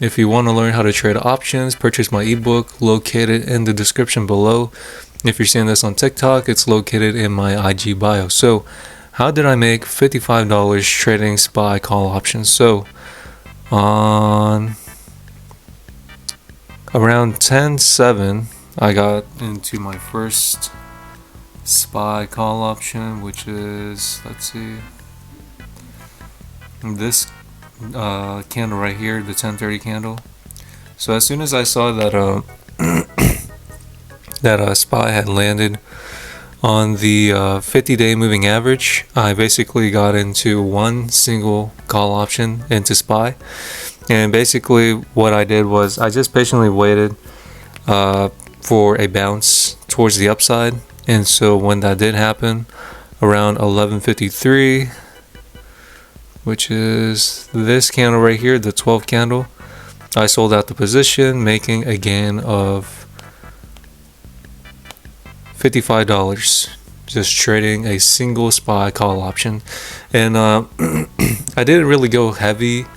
If you want to learn how to trade options, purchase my ebook located in the description below. If you're seeing this on TikTok, it's located in my IG bio. So how did I make $55 trading SPY call options? So on around 10/7, I got into my first SPY call option, which is, let's see, this candle right here, the 1030 candle. So as soon as I saw that that SPY had landed on the 50-day moving average, I basically got into one single call option into SPY. And basically what I did was I just patiently waited for a bounce towards the upside. And so when that did happen around 11:53, which is this candle right here, the 12 candle, I sold out the position, making a gain of $55 just trading a single SPY call option. And I didn't really go heavy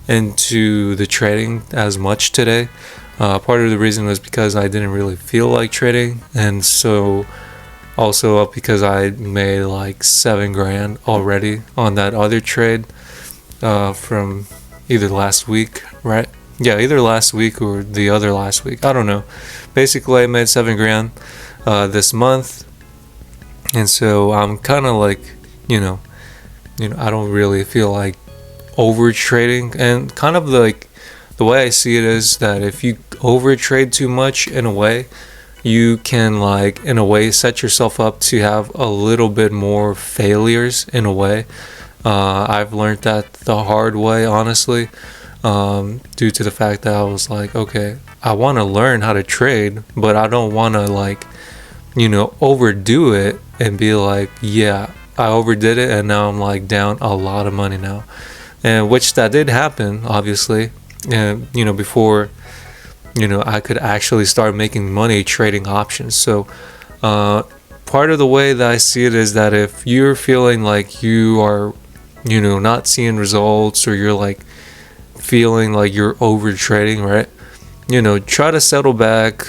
into the trading as much today. Part of the reason was because I didn't really feel like trading, and so also because I made like $7,000 already on that other trade from either last week, right? Yeah, either last week or the other last week, I don't know. Basically I made $7,000 this month, and so I'm kind of like, you know, I don't really feel like over trading. And kind of like the way I see it is that if you over trade too much, in a way you can, like, in a way set yourself up to have a little bit more failures in a way. I've learned that the hard way, honestly, due to the fact that I was like, okay, I want to learn how to trade, but I don't want to, like, overdo it and be like, yeah, I overdid it and now I'm like down a lot of money now. And which that did happen, obviously, and before I could actually start making money trading options. So part of the way that I see it is that if you're feeling like you are not seeing results, or you're like feeling like you're over trading, right, try to settle back,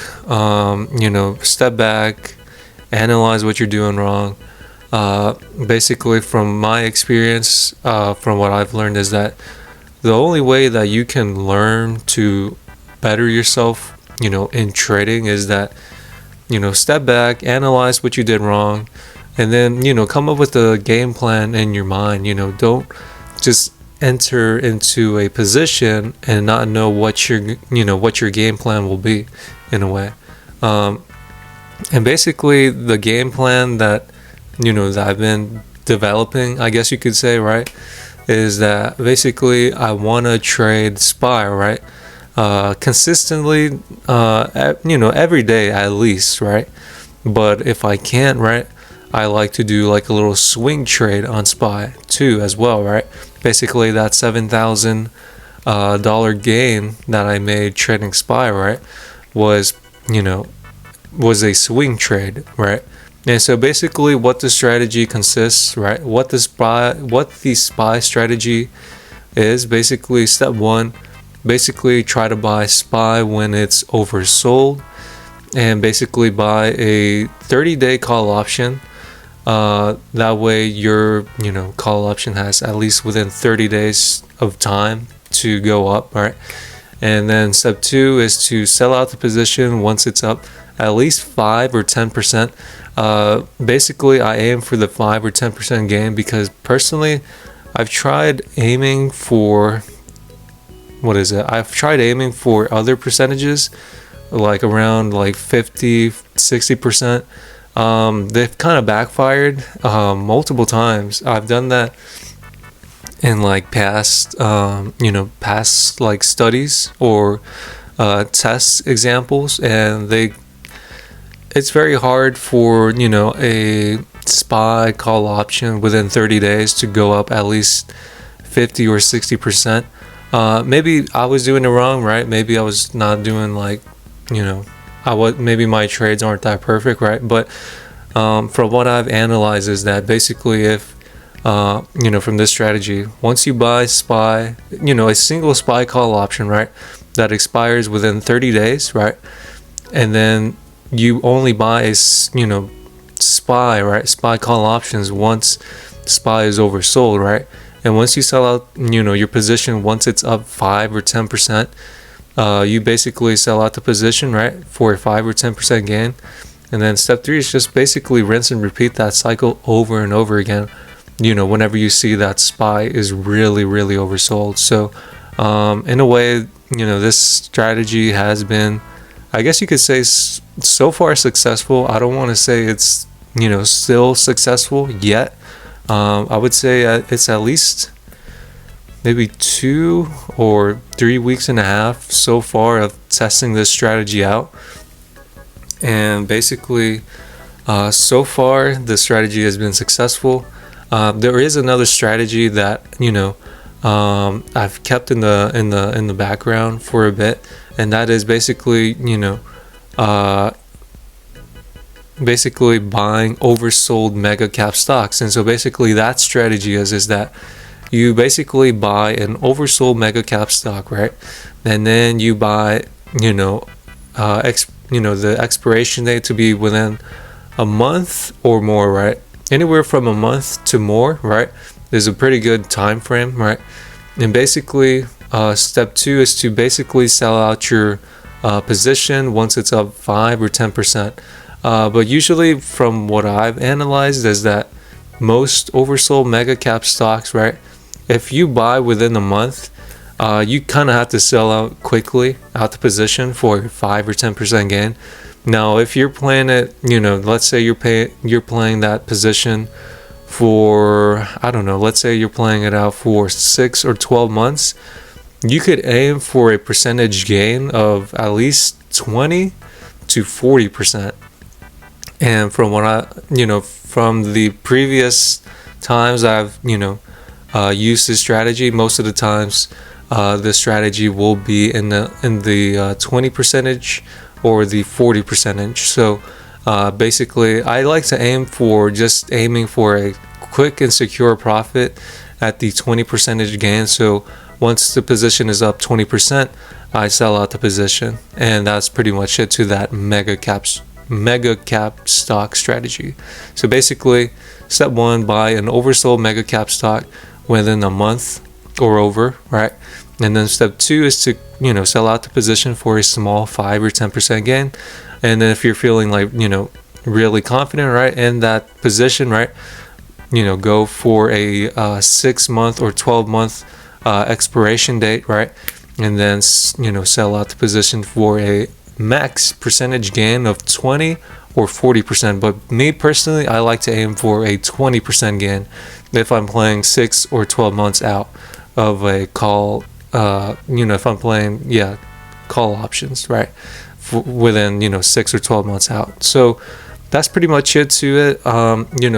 step back, analyze what you're doing wrong. Basically, from my experience, from what I've learned, is that the only way that you can learn to better yourself, in trading, is that, step back, analyze what you did wrong, and then, come up with a game plan in your mind. Don't just enter into a position and not know what your game plan will be, in a way. And basically the game plan that that I've been developing, I guess you could say, right, is that basically I want to trade SPY, right, consistently, every day at least, right. But if I can't, right, I like to do like a little swing trade on SPY too as well, right. Basically that $7,000 gain that I made trading SPY, right, was a swing trade, right. And so basically what the strategy consists, right, what the SPY strategy is, basically step one, basically try to buy SPY when it's oversold, and basically buy a 30-day call option. That way your call option has at least within 30 days of time to go up, right. And then step two is to sell out the position once it's up at least 5 or 10%. Basically I aim for the 5 or 10% gain, because personally I've tried aiming for other percentages, like around like 50-60%. They've kind of backfired multiple times. I've done that in like past like studies or test examples, and it's very hard for a SPY call option within 30 days to go up at least 50 or 60%. Maybe I was doing it wrong, right? Maybe I was not doing like, maybe my trades aren't that perfect, right? But from what I've analyzed is that basically if from this strategy, once you buy SPY, a single SPY call option, right, that expires within 30 days, right? And then you only buy a SPY, right? SPY call options once SPY is oversold, right? And once you sell out, your position, once it's up 5 or 10%, you basically sell out the position, right, for a 5 or 10% gain. And then step 3 is just basically rinse and repeat that cycle over and over again, whenever you see that SPY is really, really oversold. So in a way, this strategy has been, I guess you could say, so far successful. I don't want to say it's, still successful yet. I would say it's at least maybe 2 or 3 weeks and a half so far of testing this strategy out. And basically, so far the strategy has been successful. There is another strategy that I've kept in the background for a bit, and that is basically basically buying oversold mega cap stocks. And so basically that strategy is that you basically buy an oversold mega cap stock, right? And then you buy the expiration date to be within a month or more, right? Anywhere from a month to more, right? There's a pretty good time frame, right? And basically step 2 is to basically sell out your position once it's up 5 or 10%. But usually, from what I've analyzed, is that most oversold mega cap stocks, right, if you buy within a month, you kind of have to sell out quickly out the position for a 5 or 10% gain. Now, if you're playing it, let's say you're playing that position for, I don't know, let's say you're playing it out for 6 or 12 months, you could aim for a percentage gain of at least 20 to 40%. And from what from the previous times I've, used this strategy, most of the times the strategy will be in the 20% or the 40%. So basically, I like to aiming for a quick and secure profit at the 20% gain. So once the position is up 20%, I sell out the position, and that's pretty much it to that mega cap stock strategy. So basically, step 1, buy an oversold mega cap stock within a month or over, right? And then step 2 is to sell out the position for a small 5 or 10% gain. And then if you're feeling like really confident, right, in that position, right, go for a 6-month or 12-month expiration date, right? And then sell out the position for a max percentage gain of 20 or 40%. But me personally, I like to aim for a 20% gain if I'm playing 6 or 12 months out of a call. If I'm playing call options, right, within 6 or 12 months out. So that's pretty much it to it.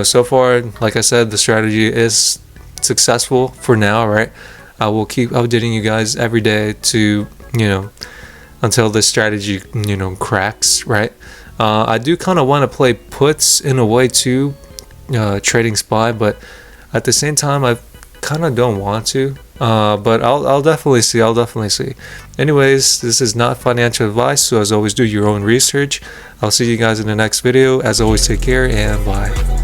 So far, like I said, the strategy is successful for now, right? I will keep updating you guys every day to until this strategy cracks, right? I do kind of want to play puts in a way too, trading SPY, but at the same time I kind of don't want to. But I'll definitely see. Anyways, this is not financial advice, so as always, do your own research. I'll see you guys in the next video. As always, take care and bye.